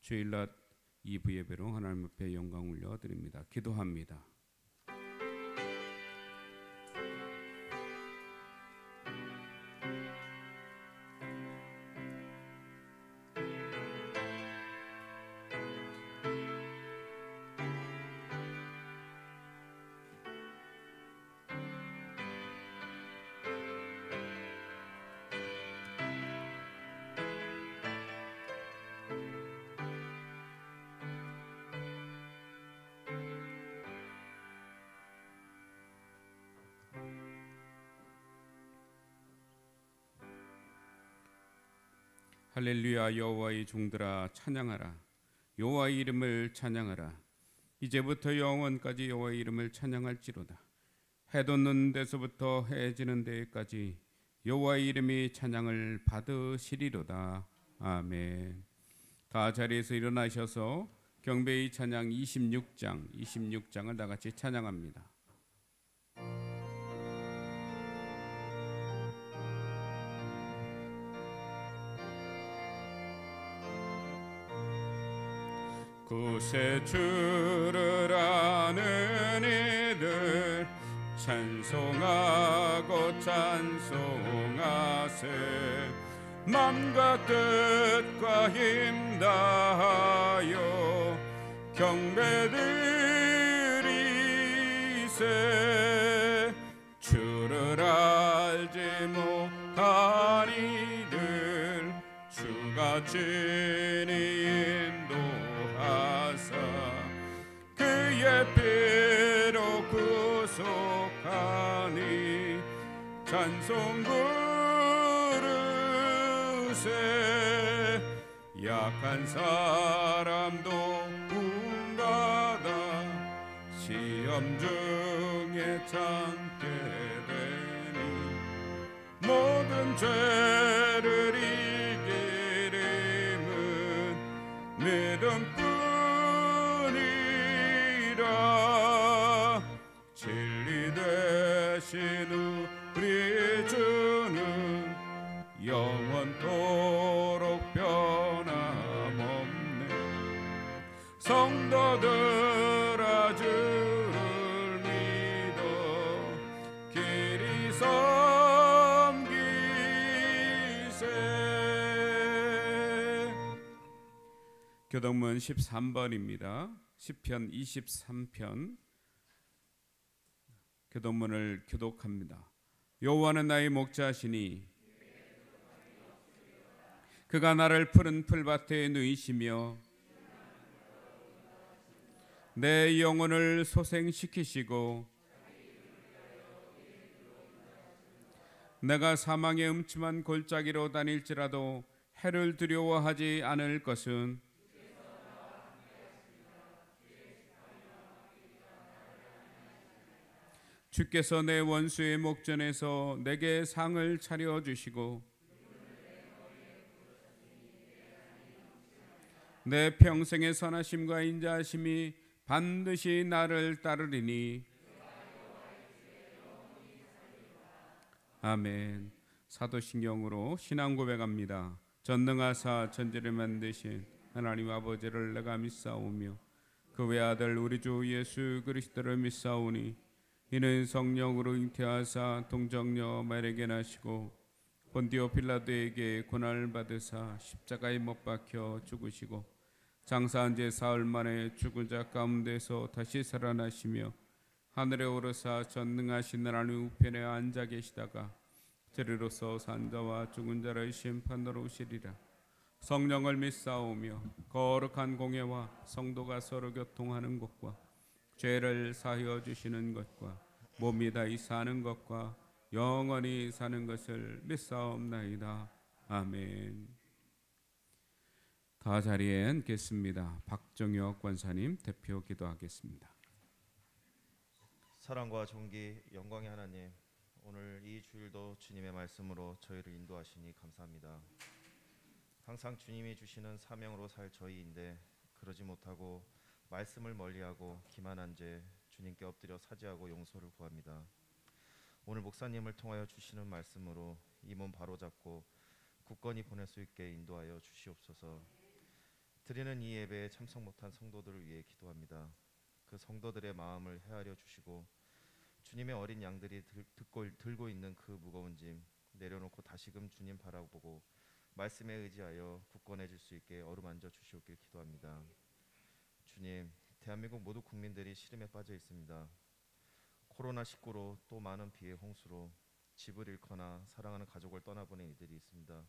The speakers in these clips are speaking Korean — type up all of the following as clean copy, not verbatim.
주일낮 2부 예배로 하나님 앞에 영광 올려드립니다. 기도합니다. 할렐루야. 여호와의 종들아 찬양하라. 여호와의 이름을 찬양하라. 이제부터 영원까지 여호와의 이름을 찬양할지로다. 해 돋는 데서부터 해 지는 데까지 여호와의 이름이 찬양을 받으시리로다. 아멘. 다 자리에서 일어나셔서 경배의 찬양 26장을 다 같이 찬양합니다. 구세 주를 아는 이들 찬송하고 찬송하세. 맘과 뜻과 힘 다하여 경배드리세. 주를 알지 못한 이들 주가 친히 그의 피로 구속하니 찬송 부르세. 약한 사람도 구원받아 시험 중에 참게 되니 모든 죄를 이기림은 믿음뿐 진리 되신 우리 주는 영원토록 변함없네. 성도들아 주를 믿어 길이 섬기세. 교동문 13번입니다. 시편 23편 교동문을 교독합니다. 여호와는 나의 목자시니 그가 나를 푸른 풀밭에 누이시며 내 영혼을 소생시키시고 내가 사망의 음침한 골짜기로 다닐지라도 해를 두려워하지 않을 것은 주께서 내 원수의 목전에서 내게 상을 차려주시고 내 평생의 선하심과 인자하심이 반드시 나를 따르리니. 아멘. 사도신경으로 신앙 고백합니다. 전능하사 천지를 만드신 하나님 아버지를 내가 믿사오며 그 외아들 우리 주 예수 그리스도를 믿사오니 이는 성령으로 잉태하사 동정녀 마리아에게 나시고 본디오 빌라도에게 고난을 받으사 십자가에 못 박혀 죽으시고 장사한 지 사흘 만에 죽은 자 가운데서 다시 살아나시며 하늘에 오르사 전능하신 하나님 우편에 앉아 계시다가 저리로서 산 자와 죽은 자를 심판하러 오시리라. 성령을 믿사오며 거룩한 공예와 성도가 서로 교통하는 것과 죄를 사하여 주시는 것과 몸이 다히 사는 것과 영원히 사는 것을 믿사옵나이다. 아멘. 다 자리에 앉겠습니다. 박정혁 권사님 대표 기도하겠습니다. 사랑과 존귀 영광의 하나님, 오늘 이 주일도 주님의 말씀으로 저희를 인도하시니 감사합니다. 항상 주님이 주시는 사명으로 살 저희인데 그러지 못하고 말씀을 멀리하고 기만한 죄 주님께 엎드려 사죄하고 용서를 구합니다. 오늘 목사님을 통하여 주시는 말씀으로 이 몸 바로잡고 굳건히 보낼 수 있게 인도하여 주시옵소서. 드리는 이 예배에 참석 못한 성도들을 위해 기도합니다. 그 성도들의 마음을 헤아려 주시고 주님의 어린 양들이 들고 있는 그 무거운 짐 내려놓고 다시금 주님 바라보고 말씀에 의지하여 굳건해질 수 있게 어루만져 주시옵길 기도합니다. 주님, 대한민국 모두 국민들이 시름에 빠져 있습니다. 코로나19로 또 많은 비의 홍수로 집을 잃거나 사랑하는 가족을 떠나보낸 이들이 있습니다.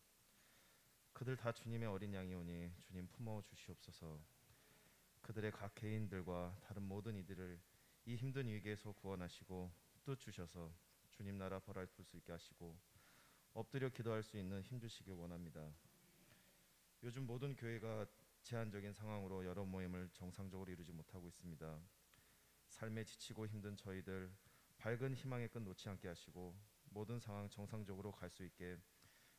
그들 다 주님의 어린 양이오니 주님 품어 주시옵소서. 그들의 각 개인들과 다른 모든 이들을 이 힘든 위기에서 구원하시고 뜻 주셔서 주님 나라 벌할 수 있게 하시고 엎드려 기도할 수 있는 힘 주시길 원합니다. 요즘 모든 교회가 제한적인 상황으로 여러 모임을 정상적으로 이루지 못하고 있습니다. 삶에 지치고 힘든 저희들 밝은 희망의 끈 놓지 않게 하시고 모든 상황 정상적으로 갈 수 있게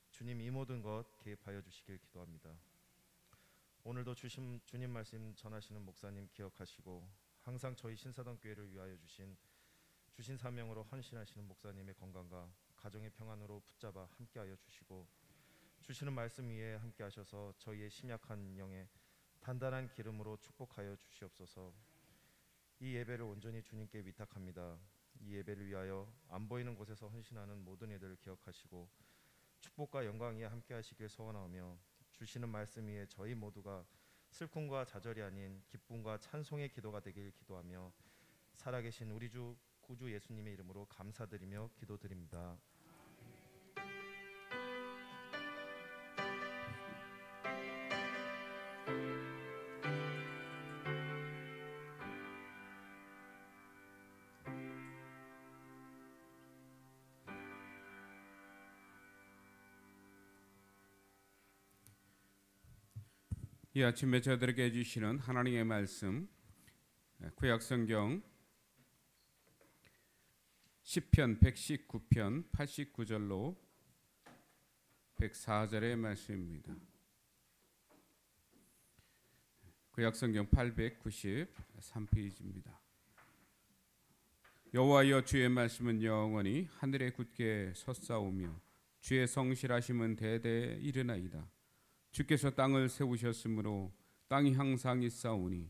주님 이 모든 것 개입하여 주시길 기도합니다. 오늘도 주님 말씀 전하시는 목사님 기억하시고 항상 저희 신사동 교회를 위하여 주신 사명으로 헌신하시는 목사님의 건강과 가정의 평안으로 붙잡아 함께하여 주시고 주시는 말씀 위에 함께하셔서 저희의 심약한 영에 단단한 기름으로 축복하여 주시옵소서. 이 예배를 온전히 주님께 위탁합니다. 이 예배를 위하여 안 보이는 곳에서 헌신하는 모든 이들을 기억하시고 축복과 영광 위에 함께하시길 소원하며 주시는 말씀 위에 저희 모두가 슬픔과 좌절이 아닌 기쁨과 찬송의 기도가 되길 기도하며 살아계신 우리 주 구주 예수님의 이름으로 감사드리며 기도드립니다. 이 아침에 저들에게 주시는 하나님의 말씀 구약성경 시편 119편 89절로 104절의 말씀입니다. 구약성경 893페이지입니다. 여호와여 주의 말씀은 영원히 하늘에 굳게 섰사오며 주의 성실하심은 대대에 이르나이다. 주께서 땅을 세우셨으므로 땅이 항상 있사오니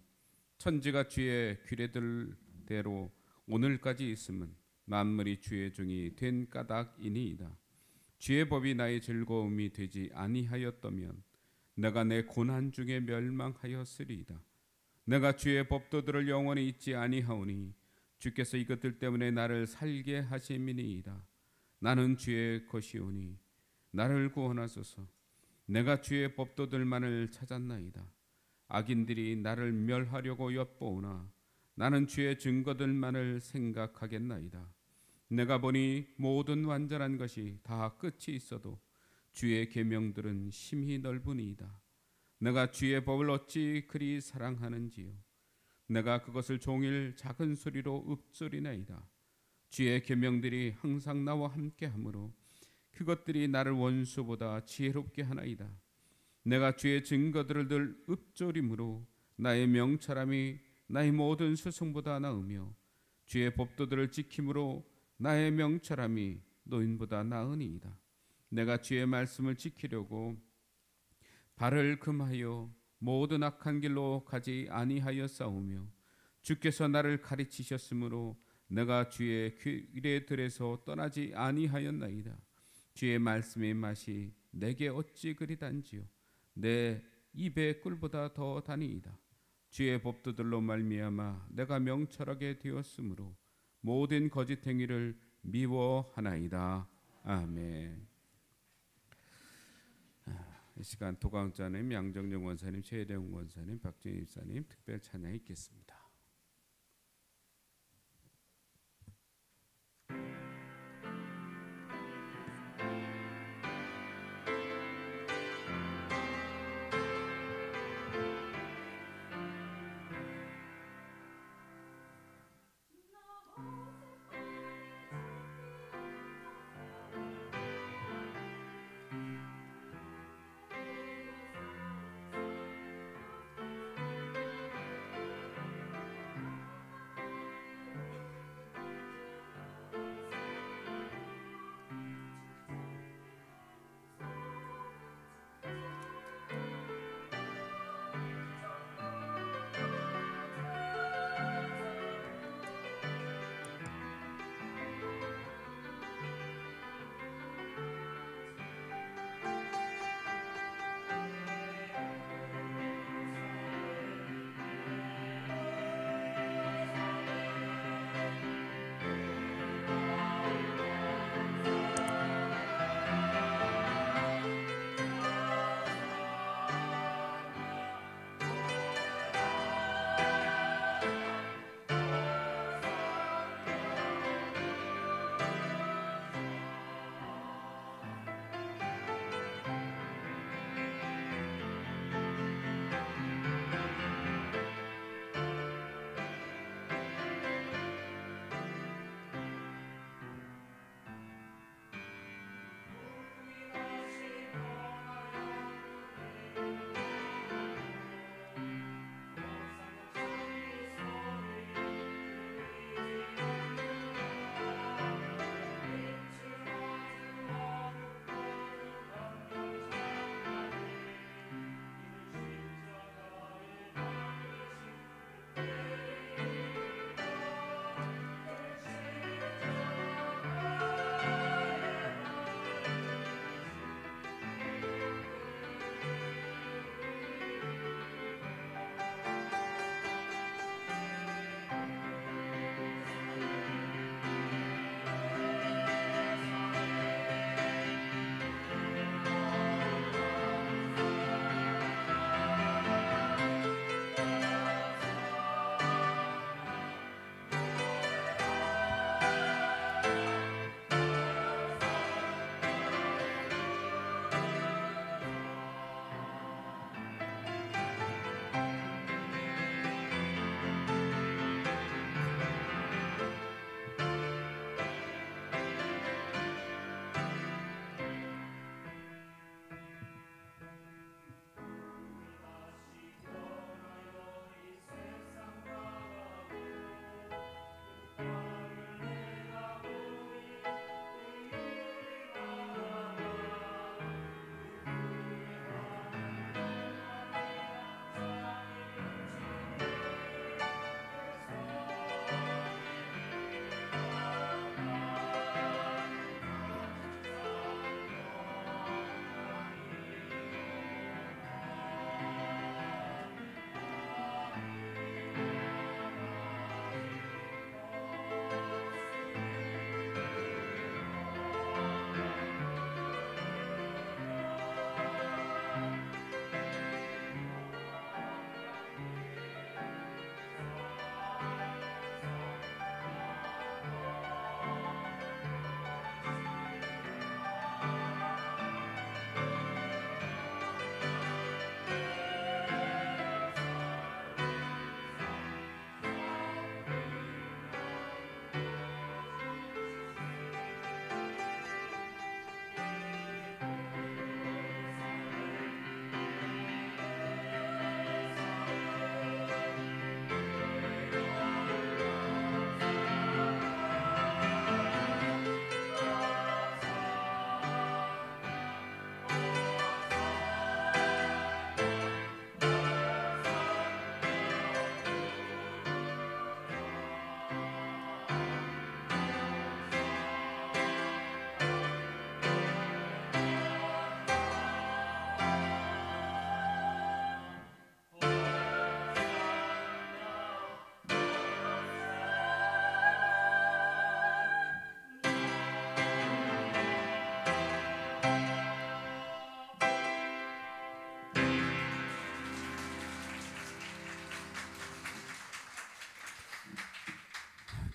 천지가 주의 규례들대로 오늘까지 있음은 만물이 주의 종이 된 까닭이니이다. 주의 법이 나의 즐거움이 되지 아니하였다면 내가 내 고난 중에 멸망하였으리이다. 내가 주의 법도들을 영원히 잊지 아니하오니 주께서 이것들 때문에 나를 살게 하심이니이다. 나는 주의 것이오니 나를 구원하소서. 내가 주의 법도들만을 찾았나이다. 악인들이 나를 멸하려고 엿보으나 나는 주의 증거들만을 생각하겠나이다. 내가 보니 모든 완전한 것이 다 끝이 있어도 주의 계명들은 심히 넓으니이다. 내가 주의 법을 어찌 그리 사랑하는지요. 내가 그것을 종일 작은 소리로 읊조리나이다. 주의 계명들이 항상 나와 함께하므로 그것들이 나를 원수보다 지혜롭게 하나이다. 내가 주의 증거들을 늘 읊조림으로 나의 명철함이 나의 모든 스승보다 나으며 주의 법도들을 지킴으로 나의 명철함이 노인보다 나으니이다. 내가 주의 말씀을 지키려고 발을 금하여 모든 악한 길로 가지 아니하였사오며 주께서 나를 가르치셨으므로 내가 주의 규례들에서 떠나지 아니하였나이다. 주의 말씀의 맛이 내게 어찌 그리 단지요. 내 입의 꿀보다 더 다니이다. 주의 법도들로 말미암아 내가 명철하게 되었으므로 모든 거짓 행위를 미워하나이다. 아멘. 이 시간 도광자님, 양정영 원사님, 최혜령 원사님, 박정희 집사님 특별 찬양이 있겠습니다.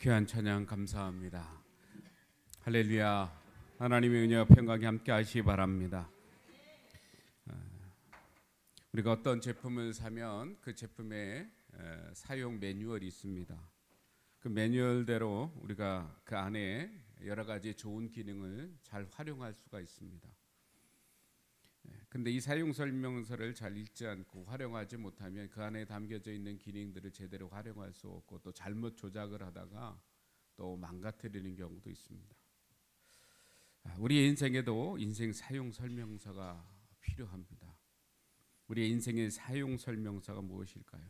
귀한 찬양 감사합니다. 할렐루야. 하나님의 은혜와 평강이 함께 하시기 바랍니다. 우리가 어떤 제품을 사면 그 제품에 사용 매뉴얼이 있습니다. 그 매뉴얼대로 우리가 그 안에 여러 가지 좋은 기능을 잘 활용할 수가 있습니다. 근데 이 사용 설명서를 잘 읽지 않고 활용하지 못하면 그 안에 담겨져 있는 기능들을 제대로 활용할 수 없고 또 잘못 조작을 하다가 또 망가뜨리는 경우도 있습니다. 우리의 인생에도 인생 사용 설명서가 필요합니다. 우리의 인생의 사용 설명서가 무엇일까요?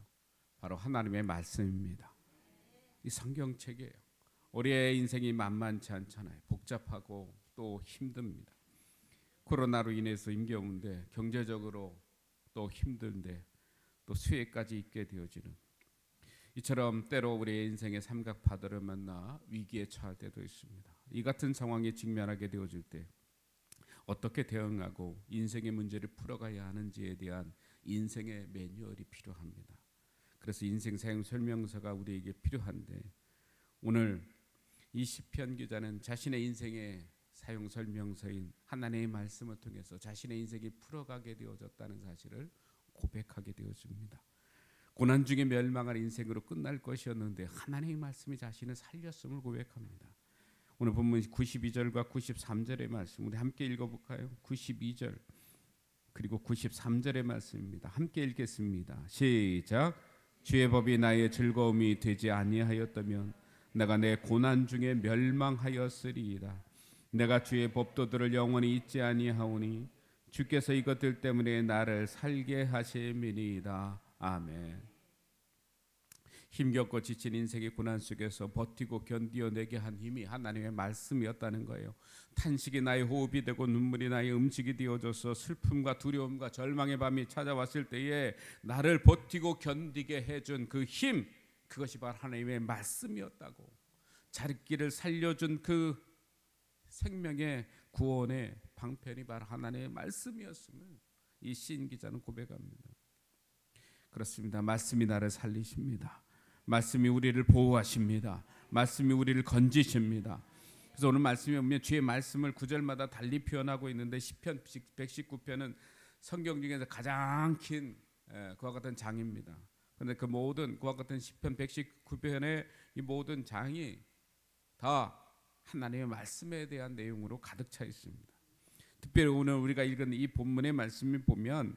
바로 하나님의 말씀입니다. 이 성경책이에요. 우리의 인생이 만만치 않잖아요. 복잡하고 또 힘듭니다. 코로나로 인해서 힘겨운데 경제적으로 또 힘든데 또 수혜까지 있게 되어지는 이처럼 때로 우리의 인생의 삼각파도를 만나 위기에 처할 때도 있습니다. 이 같은 상황에 직면하게 되어질 때 어떻게 대응하고 인생의 문제를 풀어가야 하는지에 대한 인생의 매뉴얼이 필요합니다. 그래서 인생 사용 설명서가 우리에게 필요한데 오늘 이 시편 기자는 자신의 인생의 사용 설명서인 하나님의 말씀을 통해서 자신의 인생이 풀어가게 되어졌다는 사실을 고백하게 되어집니다. 고난 중에 멸망할 인생으로 끝날 것이었는데 하나님의 말씀이 자신을 살렸음을 고백합니다. 오늘 본문 92절과 93절의 말씀 우리 함께 읽어볼까요? 92절 그리고 93절의 말씀입니다. 함께 읽겠습니다. 시작. 주의 법이 나의 즐거움이 되지 아니하였다면 내가 내 고난 중에 멸망하였으리이다. 내가 주의 법도들을 영원히 잊지 아니하오니 주께서 이것들 때문에 나를 살게 하심이니이다. 아멘. 힘겹고 지친 인생의 고난 속에서 버티고 견디어내게 한 힘이 하나님의 말씀이었다는 거예요. 탄식이 나의 호흡이 되고 눈물이 나의 음식이 되어져서 슬픔과 두려움과 절망의 밤이 찾아왔을 때에 나를 버티고 견디게 해준 그 힘, 그것이 바로 하나님의 말씀이었다고. 자립기를 살려준 그 생명의 구원의 방편이 바로 하나님의 말씀이었음을 이 시인 기자는 고백합니다. 그렇습니다. 말씀이 나를 살리십니다. 말씀이 우리를 보호하십니다. 말씀이 우리를 건지십니다. 그래서 오늘 말씀에 보면 주의 말씀을 구절마다 달리 표현하고 있는데 시편 119편은 성경 중에서 가장 긴 그와 같은 장입니다. 그런데 그 모든 그와 같은 시편 119편의 이 모든 장이 다 하나님의 말씀에 대한 내용으로 가득 차 있습니다. 특별히 오늘 우리가 읽은 이 본문의 말씀을 보면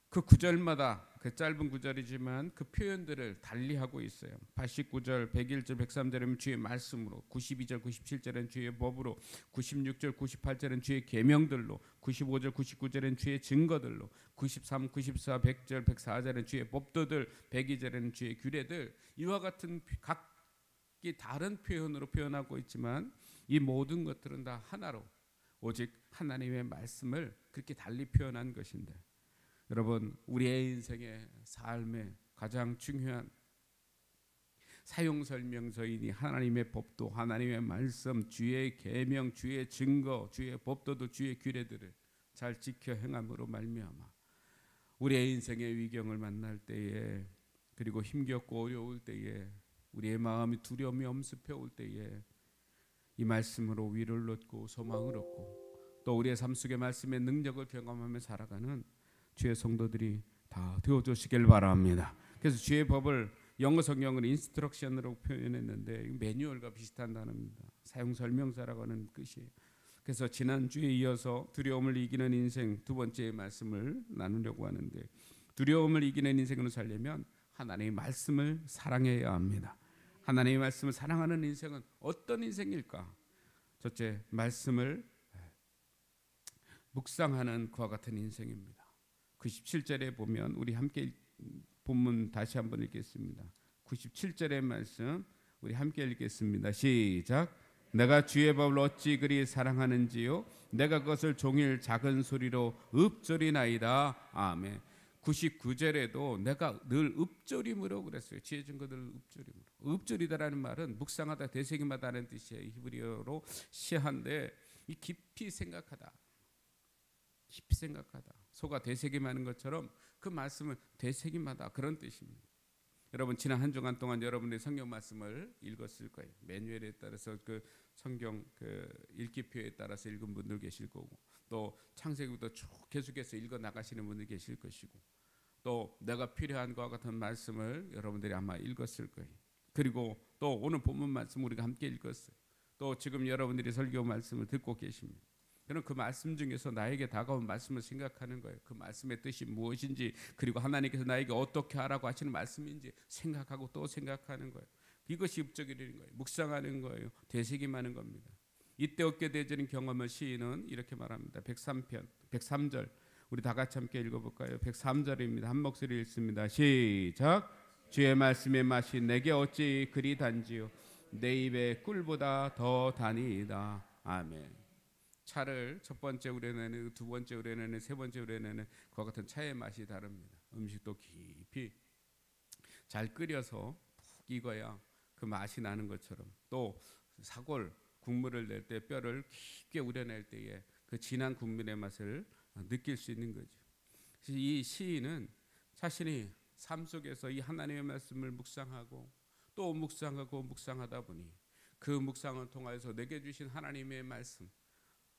그 구절마다 그 짧은 구절이지만 그 표현들을 달리하고 있어요. 89절, 101절, 103절은 주의 말씀으로, 92절, 97절은 주의 법으로, 96절, 98절은 주의 계명들로, 95절, 99절은 주의 증거들로, 93, 94, 100절, 104절은 주의 법도들, 102절은 주의 규례들. 이와 같은 각기 다른 표현으로 표현하고 있지만 이 모든 것들은 다 하나로 오직 하나님의 말씀을 그렇게 달리 표현한 것인데 여러분 우리의 인생의 삶의 가장 중요한 사용 설명서이니 하나님의 법도 하나님의 말씀 주의 계명 주의 증거 주의 법도도 주의 규례들을 잘 지켜 행함으로 말미암아 우리의 인생의 위경을 만날 때에 그리고 힘겹고 어려울 때에 우리의 마음이 두려움이 엄습해 올 때에 이 말씀으로 위를 얻고 소망을 얻고 또 우리의 삶 속의 말씀의 능력을 경험하며 살아가는 주의 성도들이 다 되어주시길 바랍니다. 그래서 주의 법을 영어 성경은 인스트럭션으로 표현했는데 매뉴얼과 비슷한 단어입니다. 사용 설명서라고 하는 뜻이에요. 그래서 지난주에 이어서 두려움을 이기는 인생 두 번째 말씀을 나누려고 하는데 두려움을 이기는 인생으로 살려면 하나님의 말씀을 사랑해야 합니다. 하나님의 말씀을 사랑하는 인생은 어떤 인생일까? 첫째, 말씀을 묵상하는 그와 같은 인생입니다. 97절에 보면 우리 함께 본문 다시 한번 읽겠습니다. 97절의 말씀 우리 함께 읽겠습니다. 시작. 내가 주의 법을 어찌 그리 사랑하는지요 내가 그것을 종일 작은 소리로 읊조리나이다. 아멘. 99절에도 내가 늘 읊조림으로 그랬어요. 지혜 증거들 읊조림으로. 읊조리다라는 말은 묵상하다 되새김하다는 뜻이에요. 히브리어로 시한데 이 깊이 생각하다. 깊이 생각하다. 소가 되새김하는 것처럼 그 말씀을 되새김하다 그런 뜻입니다. 여러분 지난 한 주간 동안 여러분들이 성경 말씀을 읽었을 거예요. 매뉴얼에 따라서 그 성경 그 읽기표에 따라서 읽은 분들 계실 거고, 또 창세기부터 쭉 계속해서 읽어 나가시는 분들 계실 것이고, 또 내가 필요한 것과 같은 말씀을 여러분들이 아마 읽었을 거예요. 그리고 또 오늘 본문 말씀 우리가 함께 읽었어요. 또 지금 여러분들이 설교 말씀을 듣고 계십니다. 그럼 그 말씀 중에서 나에게 다가온 말씀을 생각하는 거예요. 그 말씀의 뜻이 무엇인지, 그리고 하나님께서 나에게 어떻게 하라고 하시는 말씀인지 생각하고 또 생각하는 거예요. 이것이 읍적이라는 거예요. 묵상하는 거예요. 되새김하는 겁니다. 이때 얻게 되어지는 경험을 시인은 이렇게 말합니다. 103편 103절 우리 다 같이 함께 읽어볼까요? 103절입니다. 한 목소리 읽습니다. 시작. 주의 말씀의 맛이 내게 어찌 그리 단지요 내 입에 꿀보다 더 다니이다. 아멘. 차를 첫 번째 우려내는, 두 번째 우려내는, 세 번째 우려내는 그와 같은 차의 맛이 다릅니다. 음식도 깊이 잘 끓여서 푹 익어야 그 맛이 나는 것처럼, 또 사골 국물을 낼 때 뼈를 깊게 우려낼 때에 그 진한 국물의 맛을 느낄 수 있는 거죠. 이 시인은 자신이 삶 속에서 이 하나님의 말씀을 묵상하고 또 묵상하고 묵상하다 보니 그 묵상을 통하여서 내게 주신 하나님의 말씀,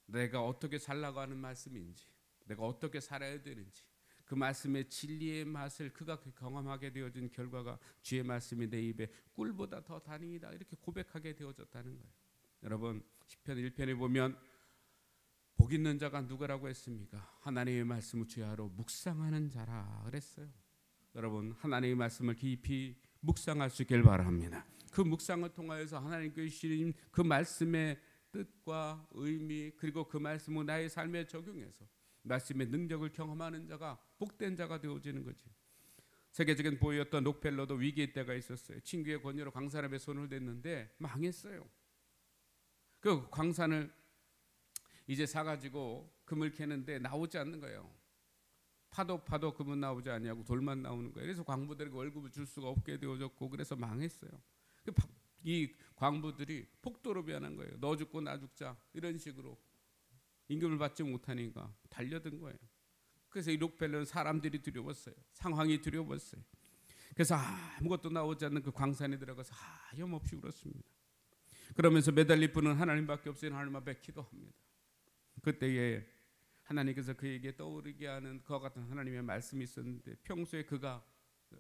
내가 어떻게 살라고 하는 말씀인지, 내가 어떻게 살아야 되는지, 그 말씀의 진리의 맛을 그가 경험하게 되어진 결과가 주의 말씀이 내 입에 꿀보다 더 다니이다, 이렇게 고백하게 되어졌다는 거예요. 여러분 시편 1편에 보면 복 있는 자가 누구라고 했습니까? 하나님의 말씀을 주야로 묵상하는 자라 그랬어요. 여러분 하나님의 말씀을 깊이 묵상할 수 있길 바랍니다. 그 묵상을 통하여서 하나님께서 주신 그 말씀의 뜻과 의미, 그리고 그 말씀을 나의 삶에 적용해서 말씀의 능력을 경험하는 자가 복된 자가 되어지는 거지. 세계적인 보이였던 록펠러도 위기의 때가 있었어요. 친구의 권유로 광산업에 손을 댔는데 망했어요. 그 광산을 이제 사가지고 금을 캐는데 나오지 않는 거예요. 파도 금은 나오지 않냐고 돌만 나오는 거예요. 그래서 광부들에게 월급을 줄 수가 없게 되어졌고, 그래서 망했어요. 이 광부들이 폭도로 변한 거예요. 너 죽고 나 죽자 이런 식으로 임금을 받지 못하니까 달려든 거예요. 그래서 이 록펠러는 사람들이 두려웠어요. 상황이 두려웠어요. 그래서 아무것도 나오지 않는 그 광산에 들어가서 하염없이 울었습니다. 그러면서 매달릴 분은 하나님밖에 없으니 하나님 앞에 기도합니다. 그때에 하나님께서 그에게 떠오르게 하는 그와 같은 하나님의 말씀이 있었는데, 평소에 그가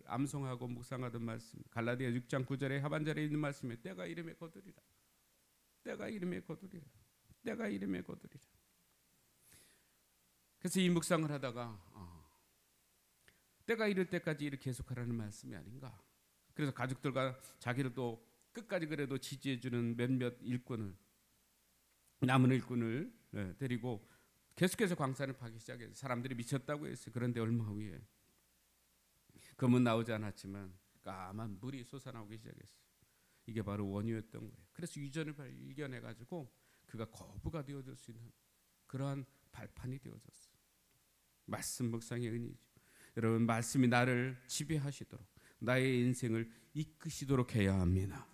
암송하고 묵상하던 말씀, 갈라디아 6장 9절의 하반절에 있는 말씀에 때가 이름에 거두리라, 때가 이름에 거두리라, 때가 이름에 거두리라. 그래서 이 묵상을 하다가 때가 이를 때까지 이렇게 계속하라는 말씀이 아닌가. 그래서 가족들과 자기를 또 끝까지 그래도 지지해주는 몇몇 일꾼을, 남은 일꾼을 데리고 계속해서 광산을 파기 시작했어요. 사람들이 미쳤다고 했어요. 그런데 얼마 후에 금은 나오지 않았지만 까만 물이 솟아나오기 시작했어요. 이게 바로 원유였던 거예요. 그래서 유전을 발견해가지고 그가 거부가 되어줄 수 있는 그러한 발판이 되어졌어요. 말씀 묵상의 은혜죠. 여러분 말씀이 나를 지배하시도록, 나의 인생을 이끄시도록 해야 합니다.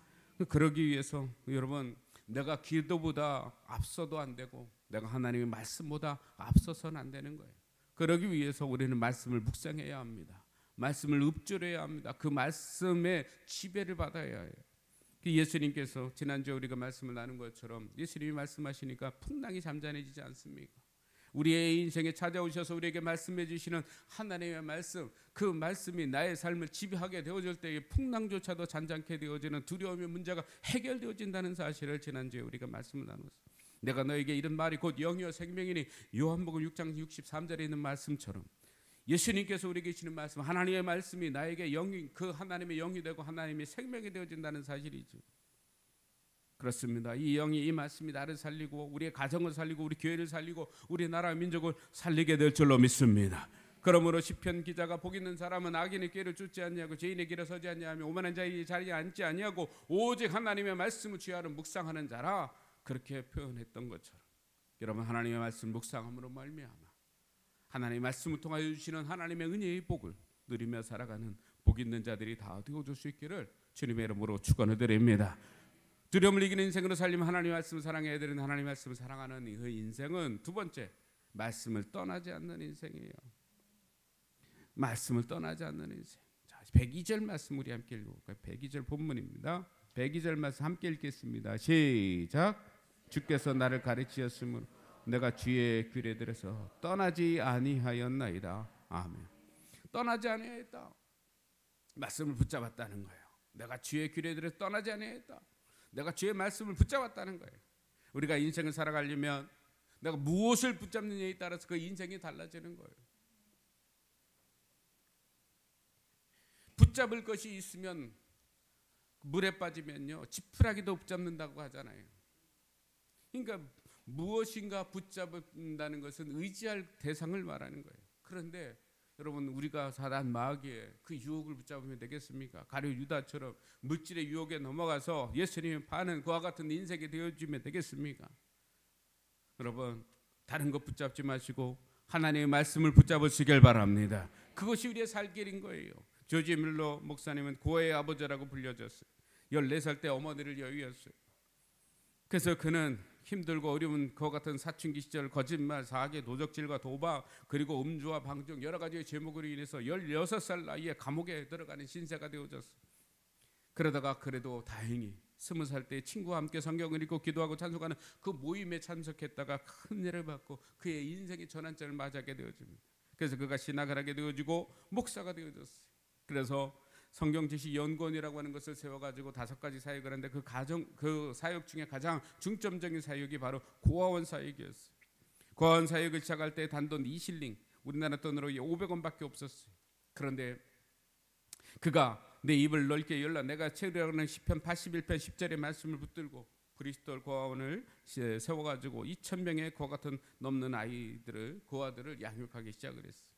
그러기 위해서 여러분 내가 기도보다 앞서도 안 되고 내가 하나님의 말씀보다 앞서서는 안 되는 거예요. 그러기 위해서 우리는 말씀을 묵상해야 합니다. 말씀을 읊조려야 합니다. 그 말씀의 지배를 받아야 해요. 예수님께서 지난주에 우리가 말씀을 나눈 것처럼 예수님이 말씀하시니까 풍랑이 잠잠해지지 않습니까? 우리의 인생에 찾아오셔서 우리에게 말씀해 주시는 하나님의 말씀, 그 말씀이 나의 삶을 지배하게 되어질 때에 풍랑조차도 잔잔케 되어지는 두려움의 문제가 해결되어진다는 사실을 지난주에 우리가 말씀을 나눴어요. 내가 너에게 이런 말이 곧 영이요 생명이니, 요한복음 6장 63절에 있는 말씀처럼 예수님께서 우리에게 주시는 말씀, 하나님의 말씀이 나에게 영이, 그 하나님의 영이 되고 하나님의 생명이 되어진다는 사실이죠. 그렇습니다. 이 영이, 이 말씀이 나를 살리고 우리의 가정을 살리고 우리 교회를 살리고 우리 나라 민족을 살리게 될 줄로 믿습니다. 그러므로 시편 기자가 복 있는 사람은 악인의 꾀를 쫓지 아니하고 죄인의 길에 서지 아니하며 오만한 자의 자리에 앉지 아니하고 오직 하나님의 말씀을 취하는 묵상하는 자라, 그렇게 표현했던 것처럼 여러분 하나님의 말씀 묵상함으로 말미암아 하나님의 말씀을 통하여 주시는 하나님의 은혜의 복을 누리며 살아가는 복 있는 자들이 다 되어줄 수 있기를 주님의 이름으로 축원을 드립니다. 두려움을 이기는 인생으로 살리면 하나님의 말씀을 사랑해야 되는, 하나님의 말씀을 사랑하는 그 인생은 두 번째, 말씀을 떠나지 않는 인생이에요. 말씀을 떠나지 않는 인생. 자, 102절 말씀 우리 함께 읽어볼까요? 102절 본문입니다. 102절 말씀 함께 읽겠습니다. 시작. 주께서 나를 가르치셨으므로 내가 주의 귀에 들어서 떠나지 아니하였나이다. 아멘. 떠나지 아니하였다. 말씀을 붙잡았다는 거예요. 내가 주의 귀에 들어서 떠나지 아니하였다. 내가 주의 말씀을 붙잡았다는 거예요. 우리가 인생을 살아가려면 내가 무엇을 붙잡느냐에 따라서 그 인생이 달라지는 거예요. 붙잡을 것이 있으면 물에 빠지면요 지푸라기도 붙잡는다고 하잖아요. 그러니까 무엇인가 붙잡는다는 것은 의지할 대상을 말하는 거예요. 그런데 여러분 우리가 사단 마귀의 그 유혹을 붙잡으면 되겠습니까? 가룟 유다처럼 물질의 유혹에 넘어가서 예수님을 파는 그와 같은 인생이 되어주면 되겠습니까? 여러분 다른 것 붙잡지 마시고 하나님의 말씀을 붙잡으시길 바랍니다. 그것이 우리의 살 길인 거예요. 조지 밀러 목사님은 고아의 아버지라고 불려졌어요. 14살 때 어머니를 여의었어요. 그래서 그는 힘들고 어려운 그와 같은 사춘기 시절 거짓말, 사기, 도적질과 도박 그리고 음주와 방종 여러 가지의 제목으로 인해서 16살 나이에 감옥에 들어가는 신세가 되어졌어요. 그러다가 그래도 다행히 20살 때 친구와 함께 성경을 읽고 기도하고 찬송하는 그 모임에 참석했다가 큰 은혜를 받고 그의 인생의 전환점을 맞이하게 되어집니다. 그래서 그가 신학을 하게 되어지고 목사가 되어졌어요. 그래서 성경지시 연구원이라고 하는 것을 세워가지고 5가지 사역을 하는데 그 사역 중에 가장 중점적인 사역이 바로 고아원 사역이었어요. 고아원 사역을 시작할 때 단돈 2실링 우리나라 돈으로 500원밖에 없었어요. 그런데 그가 내 입을 넓게 열라 내가 책이라는 시편 81편 10절의 말씀을 붙들고 브리스톨 고아원을 세워가지고 2,000명의 그와 같은 넘는 아이들을 고아들을 양육하기 시작을 했어요.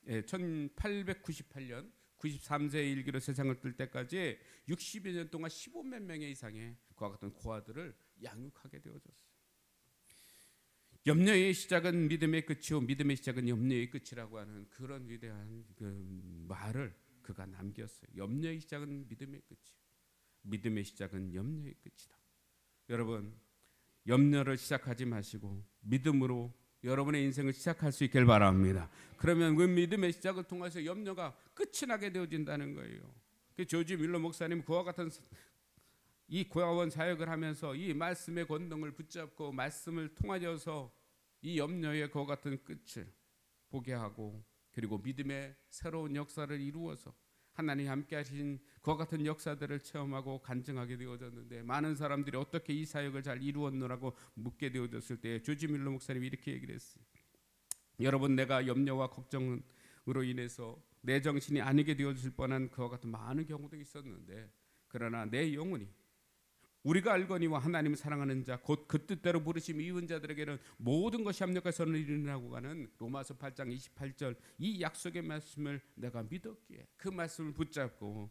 1898년 93세의 일기로 세상을 뜰 때까지 60여 년 동안 15만 명의 이상의 그와 같은 고아들을 양육하게 되어졌어요. 염려의 시작은 믿음의 끝이요 믿음의 시작은 염려의 끝이라고 하는 그런 위대한 그 말을 그가 남겼어요. 염려의 시작은 믿음의 끝이요 믿음의 시작은 염려의 끝이다. 여러분 염려를 시작하지 마시고 믿음으로 여러분의 인생을 시작할 수 있길 바랍니다. 그러면 그 믿음의 시작을 통해서 염려가 끝이 나게 되어진다는 거예요. 조지 밀러 목사님 그와 같은 이 고아원 사역을 하면서 이 말씀의 권능을 붙잡고 말씀을 통하여서 이 염려의 그와 같은 끝을 보게 하고 그리고 믿음의 새로운 역사를 이루어서 하나님 함께 하신 그와 같은 역사들을 체험하고 간증하게 되어졌는데 많은 사람들이 어떻게 이 사역을 잘 이루었노라고 묻게 되어졌을 때 조지 밀러 목사님이 이렇게 얘기를 했어요. 여러분 내가 염려와 걱정으로 인해서 내 정신이 아니게 되어질 뻔한 그와 같은 많은 경우도 있었는데 그러나 내 영혼이 우리가 알거니와 하나님을 사랑하는 자 곧 그 뜻대로 부르심 이은 자들에게는 모든 것이 합력해서 이르리라고 하는 로마서 8장 28절 이 약속의 말씀을 내가 믿었기에 그 말씀을 붙잡고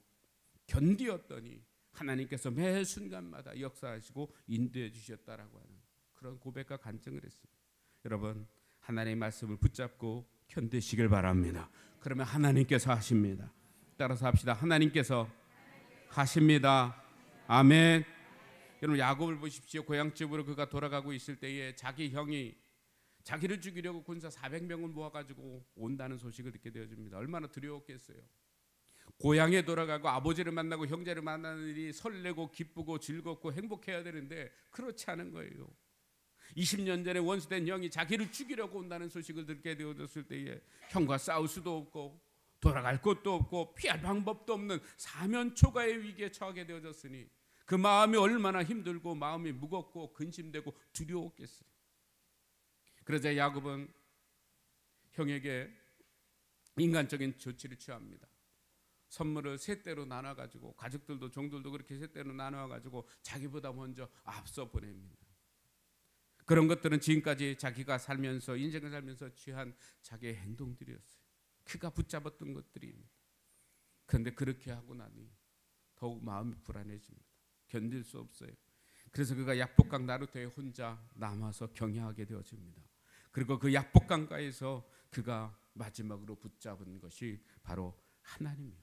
견디었더니 하나님께서 매 순간마다 역사하시고 인도해 주셨다라고 하는 그런 고백과 간증을 했습니다. 여러분 하나님의 말씀을 붙잡고 견디시길 바랍니다. 그러면 하나님께서 하십니다. 따라서 합시다. 하나님께서 하십니다. 아멘. 여러분 야곱을 보십시오. 고향집으로 그가 돌아가고 있을 때에 자기 형이 자기를 죽이려고 군사 400명을 모아가지고 온다는 소식을 듣게 되어집니다. 얼마나 두려웠겠어요. 고향에 돌아가고 아버지를 만나고 형제를 만나는 일이 설레고 기쁘고 즐겁고 행복해야 되는데 그렇지 않은 거예요. 20년 전에 원수된 형이 자기를 죽이려고 온다는 소식을 듣게 되어졌을 때에 형과 싸울 수도 없고 돌아갈 곳도 없고 피할 방법도 없는 사면초가의 위기에 처하게 되어졌으니 그 마음이 얼마나 힘들고 마음이 무겁고 근심되고 두려웠겠어요. 그러자 야곱은 형에게 인간적인 조치를 취합니다. 선물을 세 대로 나눠가지고 가족들도 종들도 그렇게 세 대로 나눠가지고 자기보다 먼저 앞서 보냅니다. 그런 것들은 지금까지 자기가 살면서 인생을 살면서 취한 자기의 행동들이었어요. 그가 붙잡았던 것들입니다. 그런데 그렇게 하고 나니 더욱 마음이 불안해집니다. 견딜 수 없어요. 그래서 그가 약복강 나루터에 혼자 남아서 경영하게 되어집니다. 그리고 그 약복강가에서 그가 마지막으로 붙잡은 것이 바로 하나님이요.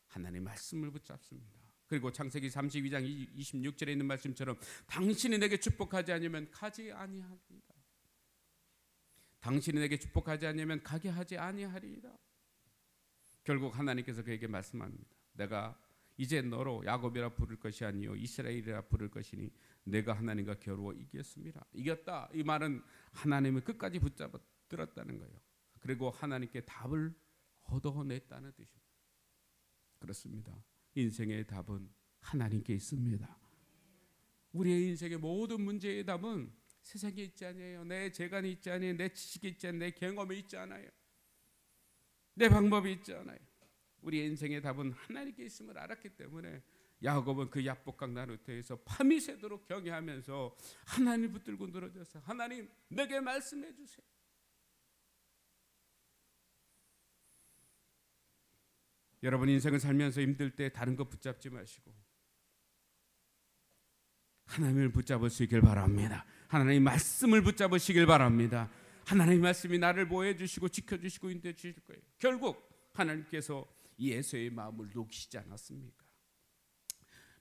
하나님의 말씀을 붙잡습니다. 그리고 창세기 32장 26절에 있는 말씀처럼 당신이 내게 축복하지 않으면 가지 아니하리이다. 당신이 내게 축복하지 않으면 가게 하지 아니하리이다. 결국 하나님께서 그에게 말씀합니다. 내가 이제 너로 야곱이라 부를 것이 아니요 이스라엘이라 부를 것이니 내가 하나님과 겨루어 이겼습니다. 이겼다. 이 말은 하나님을 끝까지 붙잡아 들었다는 거예요. 그리고 하나님께 답을 얻어냈다는 뜻입니다. 그렇습니다. 인생의 답은 하나님께 있습니다. 우리의 인생의 모든 문제의 답은 세상에 있지 않아요. 내 재간이 있지 않아요. 내 지식이 있지 않아요. 내 경험이 있지 않아요. 내 방법이 있지 않아요. 우리의 인생의 답은 하나님께 있음을 알았기 때문에 야곱은 그 야복강 나루터에서 밤이 새도록 경외하면서 하나님 붙들고 늘어져서 하나님 내게 말씀해 주세요. 여러분 인생을 살면서 힘들 때 다른 거 붙잡지 마시고 하나님을 붙잡으시길 바랍니다. 하나님의 말씀을 붙잡으시길 바랍니다. 하나님의 말씀이 나를 보호해 주시고 지켜주시고 인도해 주실 거예요. 결국 하나님께서 예수의 마음을 녹이시지 않았습니까?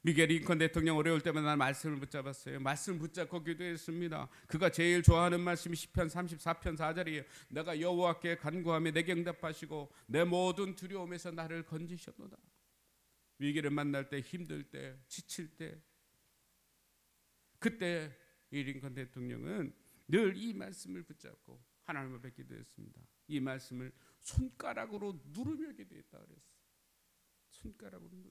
미겔 링컨 대통령 어려울 때마다 말씀을 붙잡았어요. 말씀을 붙잡고 기도했습니다. 그가 제일 좋아하는 말씀이 시편 34편 4절이에요. 내가 여호와께 간구하며 내게 응답하시고 내 모든 두려움에서 나를 건지셨도다. 위기를 만날 때, 힘들 때, 지칠 때, 그때 이 링컨 대통령은 늘 이 말씀을 붙잡고 하나님 앞에 기도했습니다. 이 말씀을 손가락으로 누르며 기도했다 그랬어요. 손가락으로 누르며.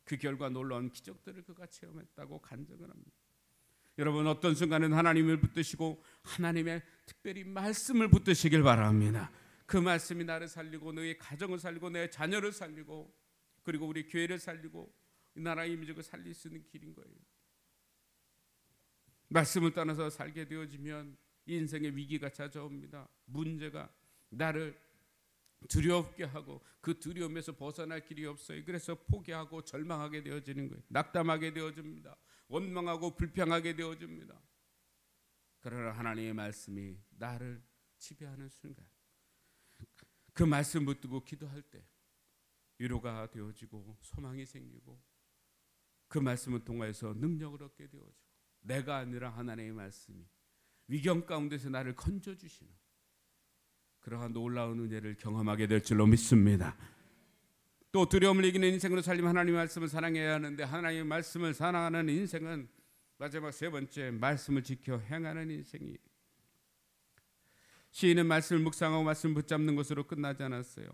그 결과 놀라운 기적들을 그가 체험했다고 간증을 합니다. 여러분 어떤 순간은 하나님을 붙드시고 하나님의 특별히 말씀을 붙드시길 바랍니다. 그 말씀이 나를 살리고 너의 가정을 살리고 내 자녀를 살리고 그리고 우리 교회를 살리고 이 나라의 민족을 살릴 수 있는 길인 거예요. 말씀을 떠나서 살게 되어지면 인생의 위기가 찾아옵니다. 문제가 나를 두렵게 하고 그 두려움에서 벗어날 길이 없어요. 그래서 포기하고 절망하게 되어지는 거예요. 낙담하게 되어집니다. 원망하고 불평하게 되어집니다. 그러나 하나님의 말씀이 나를 지배하는 순간 그 말씀 붙들고 기도할 때 위로가 되어지고 소망이 생기고 그 말씀을 통해서 능력을 얻게 되어지고 내가 아니라 하나님의 말씀이 위경 가운데서 나를 건져주시는 그러한 놀라운 은혜를 경험하게 될 줄로 믿습니다. 또 두려움을 이기는 인생으로 살려면 하나님의 말씀을 사랑해야 하는데 하나님의 말씀을 사랑하는 인생은 마지막 세 번째 말씀을 지켜 행하는 인생이 시인은 말씀을 묵상하고 말씀을 붙잡는 것으로 끝나지 않았어요.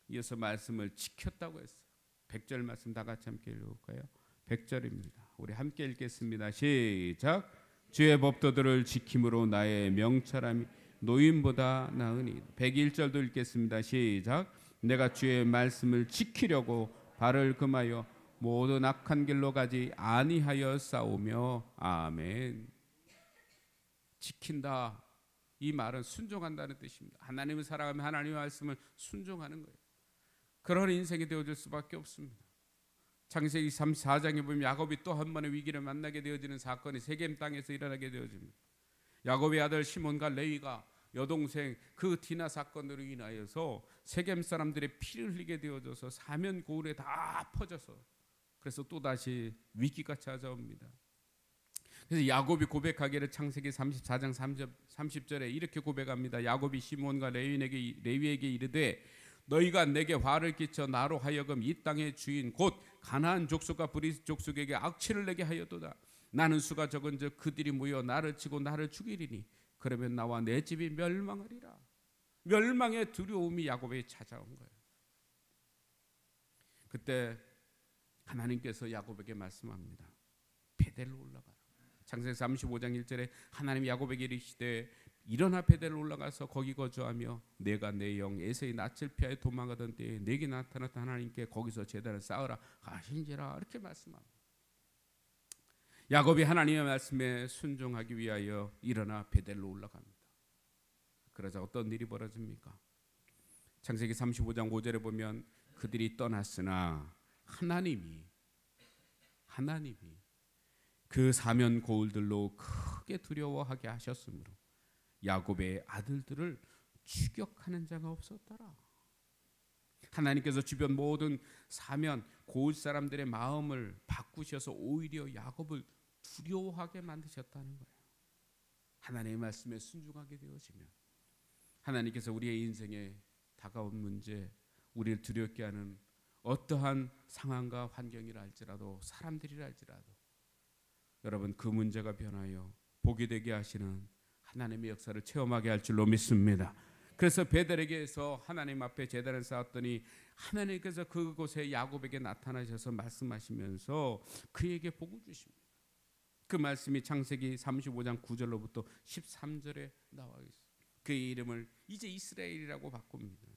이어서 말씀을 지켰다고 했어요. 100절 말씀 다 같이 함께 읽어볼까요? 100절입니다. 우리 함께 읽겠습니다. 시작. 주의 법도들을 지킴으로 나의 명철함이 노인보다 나으니. 101절도 읽겠습니다. 시작. 내가 주의 말씀을 지키려고 발을 금하여 모든 악한 길로 가지 아니하여 싸우며. 아멘. 지킨다. 이 말은 순종한다는 뜻입니다. 하나님을 사랑하며 하나님의 말씀을 순종하는 거예요. 그런 인생이 되어질 수밖에 없습니다. 창세기 34장에 보면 야곱이 또 한 번의 위기를 만나게 되어지는 사건이 세겜 땅에서 일어나게 되어집니다. 야곱의 아들 시몬과 레위가 여동생 그 디나 사건으로 인하여서 세겜 사람들의 피를 흘리게 되어져서 사면 고을에 다 퍼져서 그래서 또다시 위기가 찾아옵니다. 그래서 야곱이 고백하기를 창세기 34장 30절에 이렇게 고백합니다. 야곱이 시몬과 레위에게 이르되 너희가 내게 화를 끼쳐 나로 하여금 이 땅의 주인 곧 가나안 족속과 브리스 족속에게 악취를 내게 하였도다. 나는 수가 적은즉 그들이 모여 나를 치고 나를 죽이리니 그러면 나와 내 집이 멸망하리라. 멸망의 두려움이 야곱에게 찾아온 거예요. 그때 하나님께서 야곱에게 말씀합니다. 베델로 올라가라. 창세기 35장 1절에 하나님이 야곱에게 이르시되 일어나 베델로 올라가서 거기 거주하며 내가 내 영 에서의 낯을 피하여 도망가던 때에 내게 나타났던 하나님께 거기서 제단을 쌓으라 하신지라. 이렇게 말씀합니다. 야곱이 하나님의 말씀에 순종하기 위하여 일어나 베델로 올라갑니다. 그러자 어떤 일이 벌어집니까? 창세기 35장 5절에 보면 그들이 떠났으나 하나님이 그 사면 고울들로 크게 두려워하게 하셨으므로 야곱의 아들들을 추격하는 자가 없었더라. 하나님께서 주변 모든 사면 고울 사람들의 마음을 바꾸셔서 오히려 야곱을 두려워하게 만드셨다는 거예요. 하나님의 말씀에 순종하게 되어지면 하나님께서 우리의 인생에 다가온 문제, 우리를 두렵게 하는 어떠한 상황과 환경이라 할지라도 사람들이라 할지라도 여러분 그 문제가 변하여 복이 되게 하시는 하나님의 역사를 체험하게 할 줄로 믿습니다. 그래서 베델에게서 하나님 앞에 제단을 쌓았더니 하나님께서 그곳에 야곱에게 나타나셔서 말씀하시면서 그에게 복을 주십니다. 그 말씀이 창세기 35장 9절로부터 13절에 나와 있어요. 그의 이름을 이제 이스라엘이라고 바꿉니다.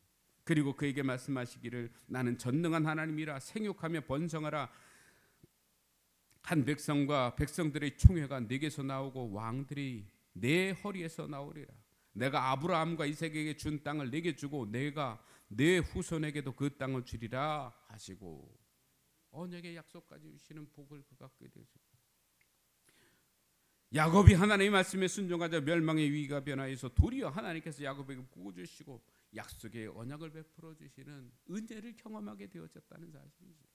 그리고 그에게 말씀하시기를 나는 전능한 하나님이라 생육하며 번성하라. 한 백성과 백성들의 총회가 내게서 나오고 왕들이 내 허리에서 나오리라. 내가 아브라함과 이삭에게 준 땅을 내게 주고 내가 내 후손에게도 그 땅을 주리라 하시고 언약의 약속까지 주시는 복을 그가 얻게 되었습니다. 야곱이 하나님의 말씀에 순종하자 멸망의 위기가 변하여서 도리어 하나님께서 야곱에게 복을 주시고 약속의 언약을 베풀어 주시는 은혜를 경험하게 되어졌다는 사실이죠.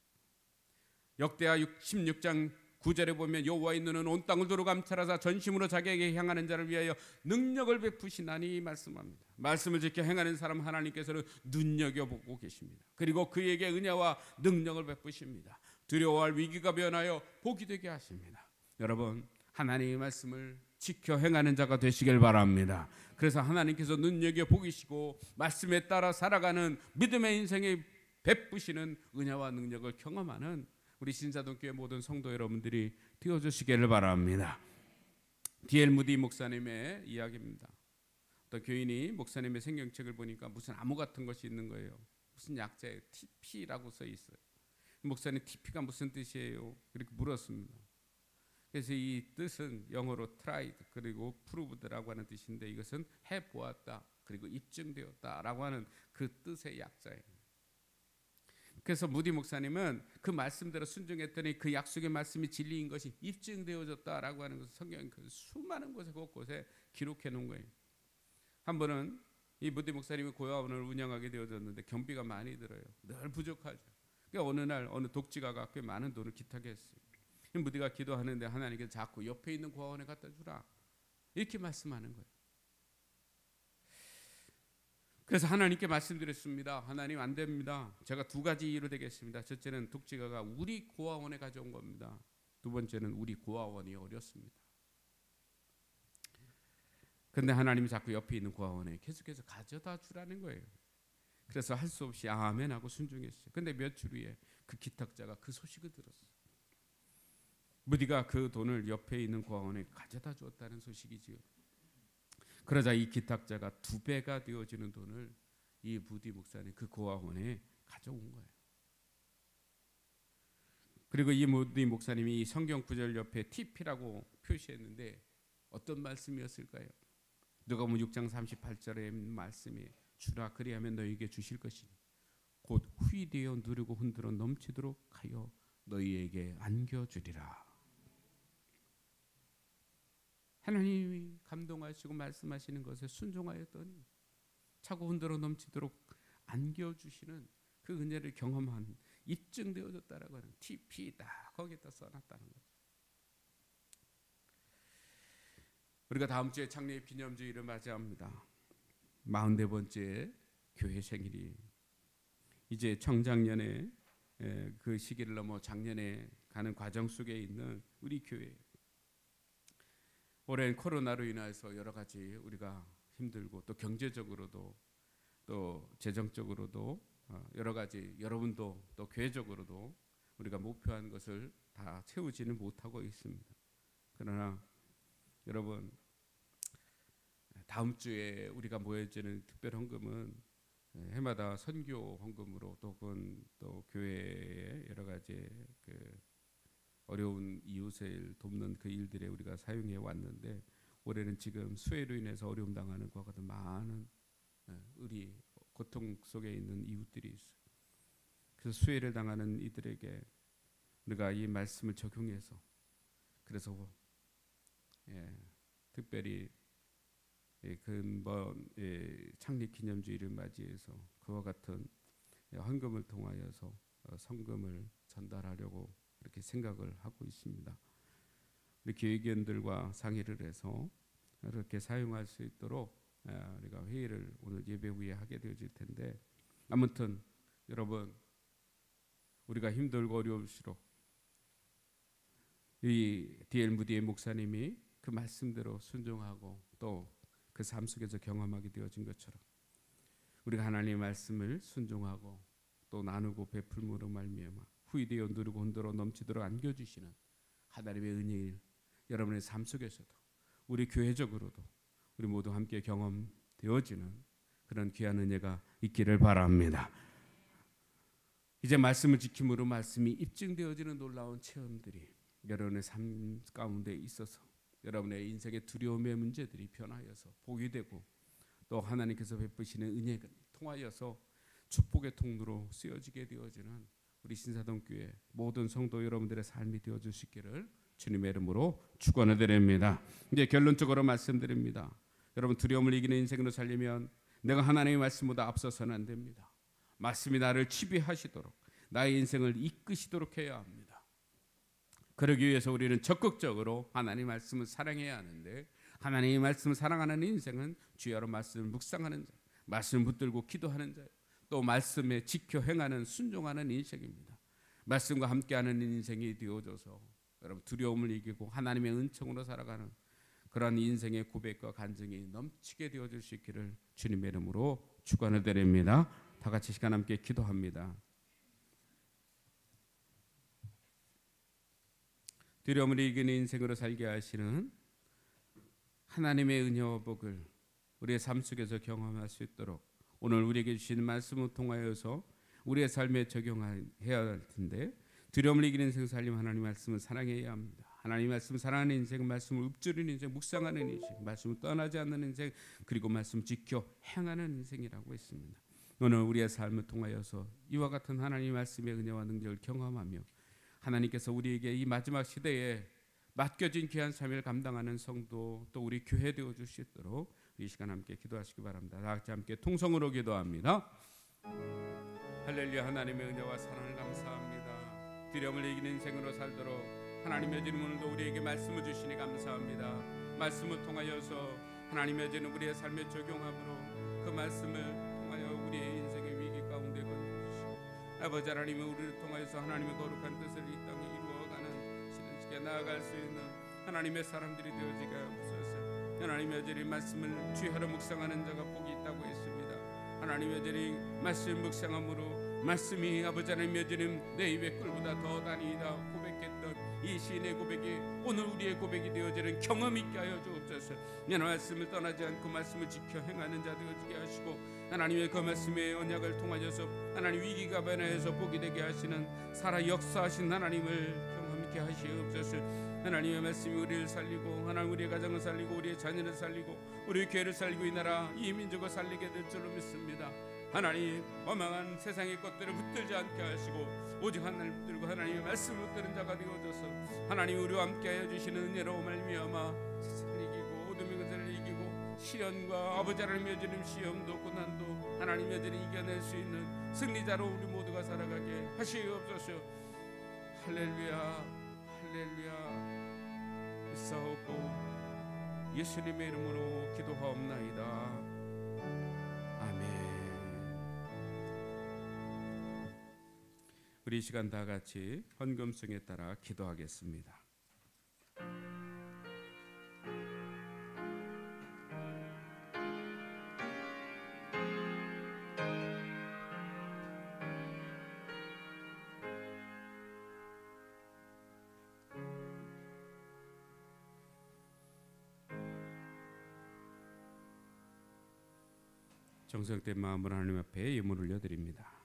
역대하 16장 9절에 보면 여호와의 눈은 온 땅을 두루 감찰하사 전심으로 자기에게 향하는 자를 위하여 능력을 베푸시나니 말씀합니다. 말씀을 지켜 행하는 사람 하나님께서는 눈여겨보고 계십니다. 그리고 그에게 은혜와 능력을 베푸십니다. 두려워할 위기가 변하여 복이 되게 하십니다. 여러분 하나님의 말씀을 지켜 행하는 자가 되시길 바랍니다. 그래서 하나님께서 눈여겨보시고 말씀에 따라 살아가는 믿음의 인생에 베푸시는 은혜와 능력을 경험하는 우리 신사동교회 모든 성도 여러분들이 되어주시기를 바랍니다. D.L. 무디 목사님의 이야기입니다. 어떤 교인이 목사님의 생경책을 보니까 무슨 암호 같은 것이 있는 거예요. 무슨 약자예요. TP라고 써 있어요. 목사님 TP가 무슨 뜻이에요? 이렇게 물었습니다. 그래서 이 뜻은 영어로 tried 그리고 proved라고 하는 뜻인데 이것은 해보았다 그리고 입증되었다라고 하는 그 뜻의 약자예요. 그래서 무디 목사님은 그 말씀대로 순종했더니 그 약속의 말씀이 진리인 것이 입증되어졌다라고 하는 것을 성경 그 수많은 곳에 곳곳에 기록해 놓은 거예요. 한 번은 이 무디 목사님이 고아원을 운영하게 되어졌는데 경비가 많이 들어요. 늘 부족하죠. 그러니까 어느 날 어느 독지가가 꽤 많은 돈을 기탁해 했어요. 무디가 기도하는데 하나님께서 자꾸 옆에 있는 고아원에 갖다 주라 이렇게 말씀하는 거예요. 그래서 하나님께 말씀드렸습니다. 하나님 안 됩니다. 제가 두 가지 이유로 되겠습니다. 첫째는 독지가가 우리 고아원에 가져온 겁니다. 두 번째는 우리 고아원이 어렸습니다. 그런데 하나님이 자꾸 옆에 있는 고아원에 계속해서 가져다 주라는 거예요. 그래서 할 수 없이 아멘 하고 순종했어요. 그런데 며칠 후에 그 기탁자가 그 소식을 들었어요. 무디가 그 돈을 옆에 있는 고아원에 가져다 주었다는 소식이지요. 그러자 이 기탁자가 2배가 되어지는 돈을 이 무디 목사님 그 고아원에 가져온 거예요. 그리고 이 무디 목사님이 이 성경 구절 옆에 TP라고 표시했는데 어떤 말씀이었을까요? 누가복음 6장 38절의 말씀이 주라 그리하면 너희에게 주실 것이니 곧 후이되어 누르고 흔들어 넘치도록 하여 너희에게 안겨주리라. 하나님이 감동하시고 말씀하시는 것에 순종하였더니 차고 흔들어 넘치도록 안겨주시는 그 은혜를 경험한 입증되어졌다라고 하는 TP다 거기에다 써놨다는 거죠. 우리가 다음 주에 창립 기념주일을 맞이합니다. 44번째 교회 생일이 이제 청작년에 그 시기를 넘어 작년에 가는 과정 속에 있는 우리 교회. 올해는 코로나로 인해서 여러 가지 우리가 힘들고 또 경제적으로도 또 재정적으로도 여러 가지 여러분도 또 교회적으로도 우리가 목표한 것을 다 채우지는 못하고 있습니다. 그러나 여러분 다음 주에 우리가 모여지는 특별 헌금은 해마다 선교 헌금으로 또는 또 교회의 여러 가지 그 어려운 이웃을 돕는 그 일들에 우리가 사용해 왔는데 올해는 지금 수해로 인해서 어려움 당하는 것과 같은 많은 우리 고통 속에 있는 이웃들이 있어요. 그래서 수해를 당하는 이들에게 우리가 이 말씀을 적용해서 그래서 특별히 근본 창립 기념주의를 맞이해서 그와 같은 헌금을 통하여서 성금을 전달하려고 그렇게 생각을 하고 있습니다. 우리 교육위원들과 상의를 해서 그렇게 사용할 수 있도록 우리가 회의를 오늘 예배 후에 하게 되어질 텐데 아무튼 여러분, 우리가 힘들고 어려울수록 이 D.L. 무디의 목사님이 그 말씀대로 순종하고 또 그 삶 속에서 경험하게 되어진 것처럼 우리가 하나님의 말씀을 순종하고 또 나누고 베풀므로 말미암아 후이되어 누르고 흔들어 넘치도록 안겨주시는 하나님의 은혜를 여러분의 삶 속에서도 우리 교회적으로도 우리 모두 함께 경험되어지는 그런 귀한 은혜가 있기를 바랍니다. 이제 말씀을 지킴으로 말씀이 입증되어지는 놀라운 체험들이 여러분의 삶 가운데 있어서 여러분의 인생의 두려움의 문제들이 변하여서 복이 되고 또 하나님께서 베푸시는 은혜를 통하여서 축복의 통로로 쓰여지게 되어지는 우리 신사동교회 모든 성도 여러분들의 삶이 되어줄 수 있기를 주님의 이름으로 축원을 드립니다. 이제 결론적으로 말씀드립니다. 여러분, 두려움을 이기는 인생으로 살려면 내가 하나님의 말씀보다 앞서서는 안 됩니다. 말씀이 나를 지배하시도록 나의 인생을 이끄시도록 해야 합니다. 그러기 위해서 우리는 적극적으로 하나님의 말씀을 사랑해야 하는데 하나님의 말씀을 사랑하는 인생은 주야로 말씀을 묵상하는 자, 말씀을 붙들고 기도하는 자, 또 말씀에 지켜 행하는 순종하는 인생입니다. 말씀과 함께하는 인생이 되어져서 여러분 두려움을 이기고 하나님의 은총으로 살아가는 그런 인생의 고백과 간증이 넘치게 되어질 수 있기를 주님의 이름으로 축원을 드립니다. 다 같이 시간 함께 기도합니다. 두려움을 이기는 인생으로 살게 하시는 하나님의 은혜와 복을 우리의 삶 속에서 경험할 수 있도록 오늘 우리에게 주시는 말씀을 통하여서 우리의 삶에 적용해야 할 텐데 두려움을 이기는 인생 살림 하나님 말씀을 사랑해야 합니다. 하나님 말씀 사랑하는 인생, 말씀을 읊조리는 인생, 묵상하는 인생, 말씀을 떠나지 않는 인생, 그리고 말씀 지켜 행하는 인생이라고 했습니다. 오늘 우리의 삶을 통하여서 이와 같은 하나님의 말씀의 은혜와 능력을 경험하며 하나님께서 우리에게 이 마지막 시대에 맡겨진 귀한 삶을 감당하는 성도 또 우리 교회 되어줄 수 있도록 이 시간 함께 기도하시기 바랍니다. 다 같이 함께 통성으로 기도합니다. 할렐루야. 하나님의 은혜와 사랑을 감사합니다. 두려움을 이기는 인생으로 살도록 하나님의 주님 오늘도 우리에게 말씀을 주시니 감사합니다. 말씀을 통하여서 하나님의 주님 우리의 삶에 적용함으로 그 말씀을 통하여 우리의 인생의 위기 가운데 건져주시고 아버지 하나님이 우리를 통하여서 하나님의 거룩한 뜻을 이 땅에 이루어가는 신실하게 나아갈 수 있는 하나님의 사람들이 되어지게 하옵소서. 하나님의 주님 말씀을 주야로 묵상하는 자가 복이 있다고 했습니다. 하나님의 주님 말씀 묵상함으로 말씀이 아버지 하나님의 주님 내 입의 꿀보다 더 다니이다 고백했던 이 시인의 고백이 오늘 우리의 고백이 되어지는 경험 있게 하여 주옵소서. 내 말씀을 떠나지 않고 말씀을 지켜 행하는 자 되어지게 하시고 하나님의 그 말씀의 언약을 통하여서 하나님 위기가 변화해서 복이 되게 하시는 살아 역사하신 하나님을 경험하게 하시옵소서. 하나님의 말씀이 우리를 살리고 하나님 우리의 가정을 살리고 우리의 자녀를 살리고 우리의 교회를 살리고 이 나라 이 민족을 살리게 될 줄로 믿습니다. 하나님 허망한 세상의 것들을 붙들지 않게 하시고 오직 하나님 붙들고 하나님의 말씀을 붙드는 자가 되어져서 하나님 우리와 함께하여 주시는 은혜로 말미암아 세상을 이기고 어둠의 것을 이기고 시련과 아버지 하나님의 주님 시험도 고난도 하나님의 주님 이겨낼 수 있는 승리자로 우리 모두가 살아가게 하시옵소서. 할렐루야 할렐루야. 있사옵고 예수님의 이름으로 기도하옵나이다. 아멘. 우리 이 시간 다 같이 헌금성에 따라 기도하겠습니다. 정성된 마음으로 하나님 앞에 예물 올려드립니다.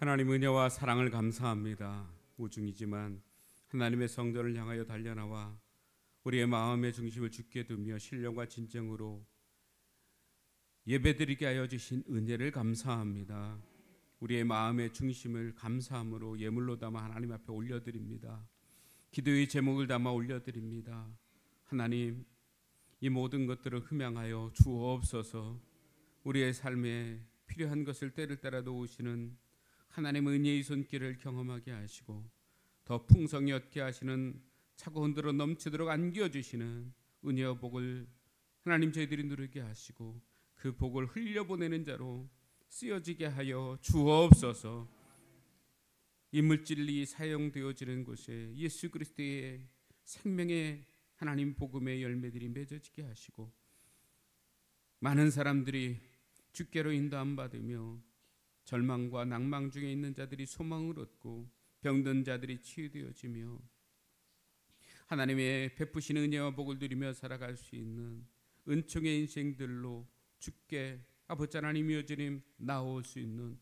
하나님 은혜와 사랑을 감사합니다. 우중이지만 하나님의 성전을 향하여 달려나와 우리의 마음의 중심을 주께 두며 신령과 진정으로 예배드리게 하여 주신 은혜를 감사합니다. 우리의 마음의 중심을 감사함으로 예물로 담아 하나님 앞에 올려드립니다. 기도의 제목을 담아 올려드립니다. 하나님, 이 모든 것들을 흠양하여 주옵소서. 우리의 삶에 필요한 것을 때를 따라 도우시는 하나님의 은혜의 손길을 경험하게 하시고 더 풍성히 얻게 하시는 차고 흔들어 넘치도록 안겨주시는 은혜와 복을 하나님 저희들이 누리게 하시고 그 복을 흘려보내는 자로 쓰여지게 하여 주옵소서. 이 물질이 사용되어지는 곳에 예수 그리스도의 생명의 하나님 복음의 열매들이 맺어지게 하시고 많은 사람들이 주께로 인도함 받으며 절망과 낭망 중에 있는 자들이 소망을 얻고 병든 자들이 치유되어지며 하나님의 베푸시는 은혜와 복을 누리며 살아갈 수 있는 은총의 인생들로 주께 아버지 하나님 여주님 나올 수 있는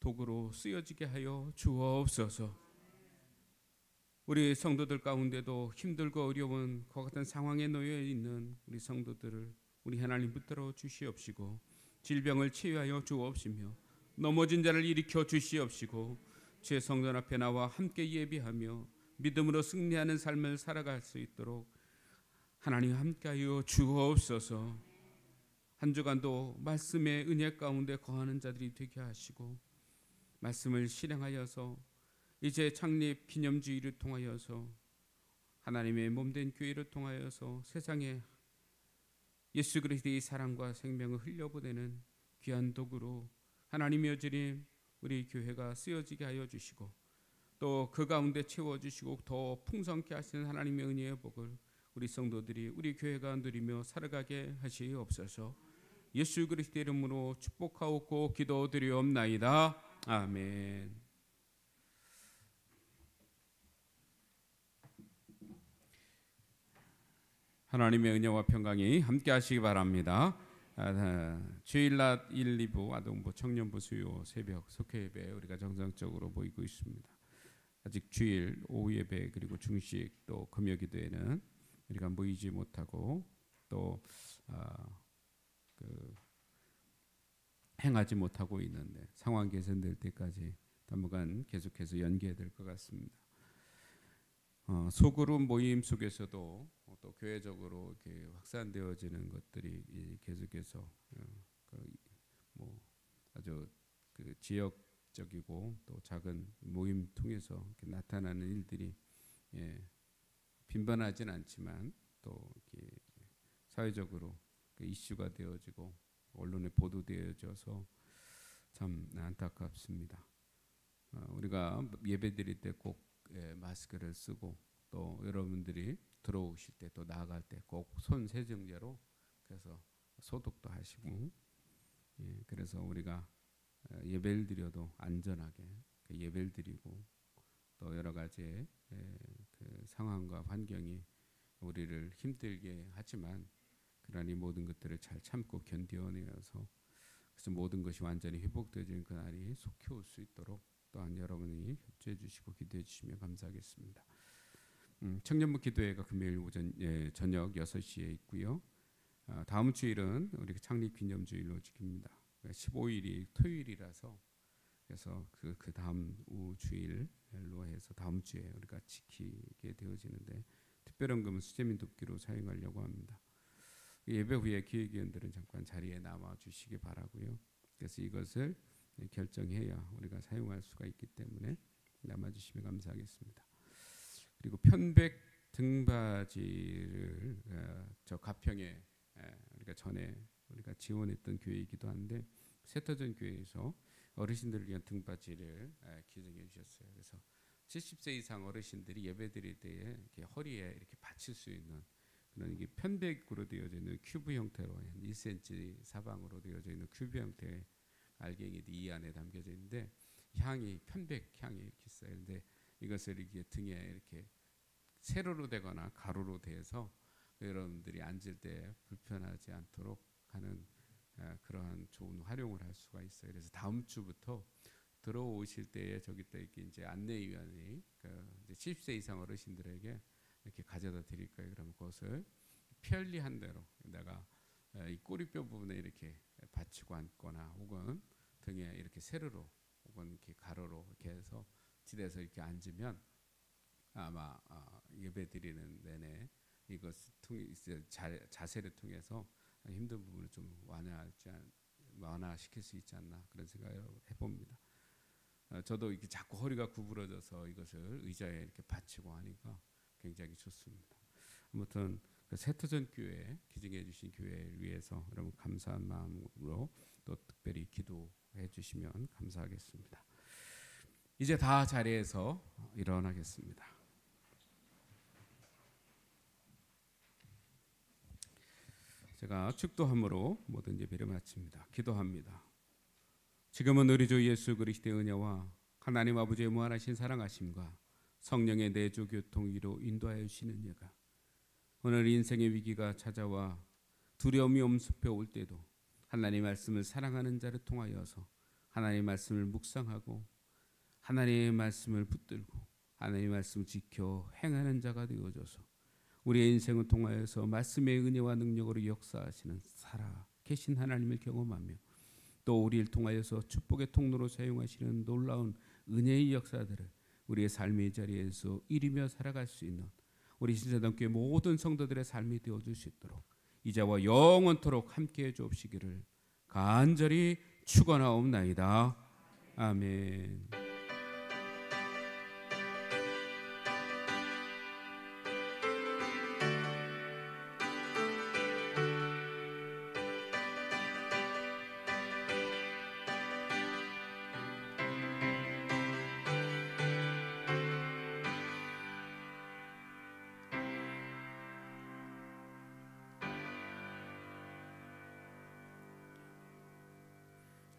도구로 쓰여지게 하여 주옵소서. 우리 성도들 가운데도 힘들고 어려운 그와 같은 상황에 놓여 있는 우리 성도들을 우리 하나님 붙들어 주시옵시고 질병을 치유하여 주옵시며 넘어진 자를 일으켜 주시옵시고 주의 성전 앞에 나와 함께 예비하며 믿음으로 승리하는 삶을 살아갈 수 있도록 하나님 함께하여 주옵소서. 한 주간도 말씀의 은혜 가운데 거하는 자들이 되게 하시고 말씀을 실행하여서 이제 창립 기념주의를 통하여서 하나님의 몸된 교회를 통하여서 세상에 예수 그리스도의 사랑과 생명을 흘려보내는 귀한 도구로 하나님의 여주님 우리 교회가 쓰여지게 하여 주시고 또 그 가운데 채워주시고 더 풍성케 하시는 하나님의 은혜의 복을 우리 성도들이 우리 교회가 누리며 살아가게 하시옵소서. 예수 그리스도의 이름으로 축복하옵고 기도드리옵나이다. 아멘. 하나님의 은혜와 평강이 함께 하시기 바랍니다. 주일낮 1, 2부 아동부 청년부 수요 새벽 속회 예배 우리가 정상적으로 모이고 있습니다. 아직 주일 오후 예배 그리고 중식 또 금요 기도에는 우리가 모이지 못하고 또 행하지 못하고 있는데 상황 개선될 때까지 당분간 계속해서 연기해야 될 것 같습니다. 소그룹 모임 속에서도 또 교회적으로 이렇게 확산되어지는 것들이 계속해서 아주 그 지역적이고 또 작은 모임 통해서 이렇게 나타나는 일들이 빈번하진 않지만 또 이렇게 사회적으로 이슈가 되어지고 언론에 보도되어져서 참 안타깝습니다. 우리가 예배드릴 때 꼭 마스크를 쓰고 또 여러분들이 들어오실 때 또 나아갈 때 꼭 손 세정제로 그래서 소독도 하시고 그래서 우리가 예배를 드려도 안전하게 예배를 드리고 또 여러 가지의 그 상황과 환경이 우리를 힘들게 하지만 그러니 모든 것들을 잘 참고 견뎌내어서 그래서 모든 것이 완전히 회복되어지는 그날이 속히 올 수 있도록 또한 여러분이 협조해 주시고 기도해 주시면 감사하겠습니다. 청년부 기도회가 금요일 오전 저녁 6시에 있고요. 다음 주일은 우리 창립 기념주일로 지킵니다. 15일이 토요일이라서 그래서 그 다음 주일로 해서 다음 주에 우리가 지키게 되어지는데 특별헌금은 수재민 돕기로 사용하려고 합니다. 예배 후에 기획위원들은 잠깐 자리에 남아 주시기 바라고요. 그래서 이것을 결정해야 우리가 사용할 수가 있기 때문에 남아 주시면 감사하겠습니다. 그리고 편백 등받이를 저 가평에 우리가 전에 우리가 지원했던 교회이기도 한데 세터전 교회에서 어르신들을 위한 등받이를 기증해 주셨어요. 그래서 70세 이상 어르신들이 예배드릴 때에 이렇게 허리에 이렇게 받칠 수 있는 그런 이게 편백으로 되어져 있는 큐브 형태로 한 1cm 사방으로 되어져 있는 큐브 형태의 알갱이들이 이 안에 담겨져 있는데 향이 편백 향이 이렇게 있어요. 그런데 이것을 이렇게 등에 이렇게 세로로 되거나 가로로 돼서 여러분들이 앉을 때 불편하지 않도록 하는 그러한 좋은 활용을 할 수가 있어요. 그래서 다음 주부터 들어오실 때에 저기 또 이렇게 이제 안내위원이 이제 70세 이상 어르신들에게 이렇게 가져다 드릴 거예요. 그러면 그것을 편리한 대로 내가 이 꼬리뼈 부분에 이렇게 받치고 앉거나 혹은 등에 이렇게 세로로 혹은 이렇게 가로로 이렇게 해서 지대에서 이렇게 앉으면 아마 예배 드리는 내내 이것을 통해 자세를 통해서 힘든 부분을 좀 완화시킬 수 있지 않나 그런 생각을 해봅니다. 저도 이렇게 자꾸 허리가 구부러져서 이것을 의자에 이렇게 받치고 하니까 굉장히 좋습니다. 아무튼 그 세터전 교회 기증해 주신 교회를 위해서 여러분 감사한 마음으로 또 특별히 기도해 주시면 감사하겠습니다. 이제 다 자리에서 일어나겠습니다. 제가 축도함으로 모든 예배를 마칩니다. 기도합니다. 지금은 우리 주 예수 그리스도의 은혜와 하나님 아버지의 무한하신 사랑하심과 성령의 내주 교통 위로 인도하여 주시는 예가 오늘 인생의 위기가 찾아와 두려움이 엄습해 올 때도 하나님 말씀을 사랑하는 자를 통하여서 하나님 말씀을 묵상하고 하나님의 말씀을 붙들고 하나님의 말씀을 지켜 행하는 자가 되어져서 우리의 인생을 통하여서 말씀의 은혜와 능력으로 역사하시는 살아 계신 하나님을 경험하며 또 우리를 통하여서 축복의 통로로 사용하시는 놀라운 은혜의 역사들을 우리의 삶의 자리에서 이루며 살아갈 수 있는 우리 신사동교회 모든 성도들의 삶이 되어줄 수 있도록 이제와 영원토록 함께해 주옵시기를 간절히 축원하옵나이다. 아멘.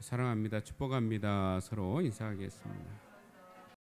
사랑합니다. 축복합니다. 서로 인사하겠습니다.